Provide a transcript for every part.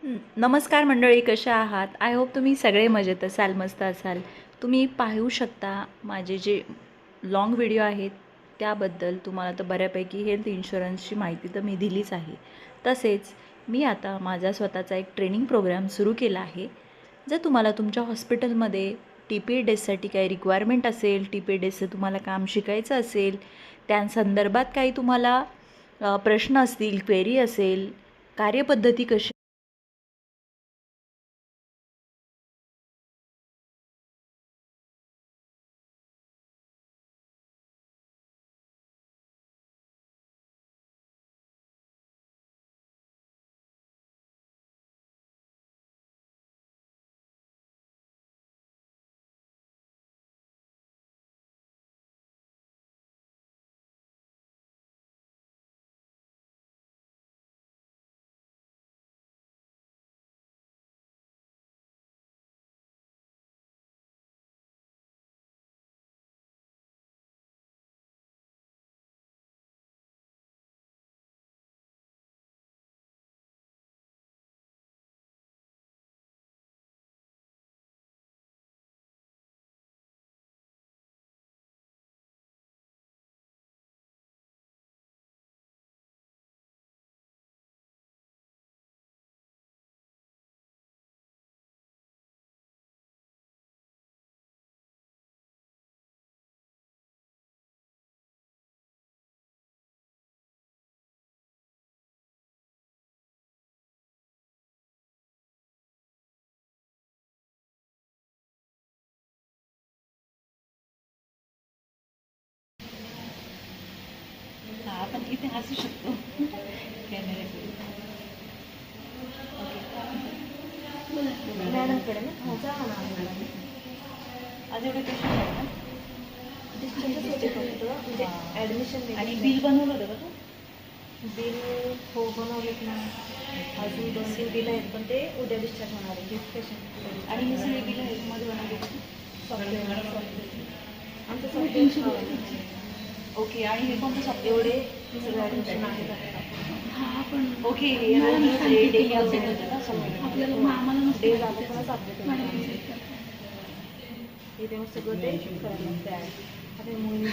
नमस्कार मंडळी, कशा आहात? आय होप तुम्ही सगळे मजेत असाल, मस्त असाल. तुम्ही पाहू शकता माझे जे लाँग व्हिडिओ आहेत त्याबद्दल तुम्हाला तर बऱ्यापैकी हेल्थ इन्शुरन्सची माहिती तर मी दिलीच आहे. तसेच मी आता माझा स्वतःचा एक ट्रेनिंग प्रोग्राम सुरू केला आहे. जर तुम्हाला तुमच्या हॉस्पिटलमध्ये TPA काही रिक्वायरमेंट असेल, TPA तुम्हाला काम शिकायचं असेल, त्या संदर्भात काही तुम्हाला प्रश्न असतील, क्वेरी असेल, कार्यपद्धती कशी आपण इथे हसू शकतो कॅमेऱ्याकडे. मॅडमकडे ना हो जा ना मॅडम. आज एवढे पेशंट आहेत ना? डिस्चार्जच होते फक्त म्हणजे ॲडमिशन आणि बिल बनवलं होतं का तू? बिल हो बनवलेत ना. अजून 2-3 बिल आहेत पण ते उद्या डिस्चार्ज होणार आहे पेशंट. आणि हे सगळे बिल आहेत मध्ये बनवले का तू? आमचं सॉफ्टवेअर ओके. आणि हे कोणतं सॉफ्टवेअर? एवढे सगळे ॲडमिशन आहेत. ओके. हे डेली अपडेट होतं का सगळं? डे जाते पण अपडेट इथे मग सगळं ते करायला लागतं ॲड. आता मुली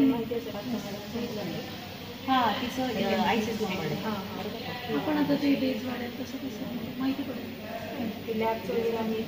माहिती असेल. हां, तिचं ICC हां आपण आता ते डेज वाढेल तसं माहिती पडेल. ते लॅबचं वगैरे आम्ही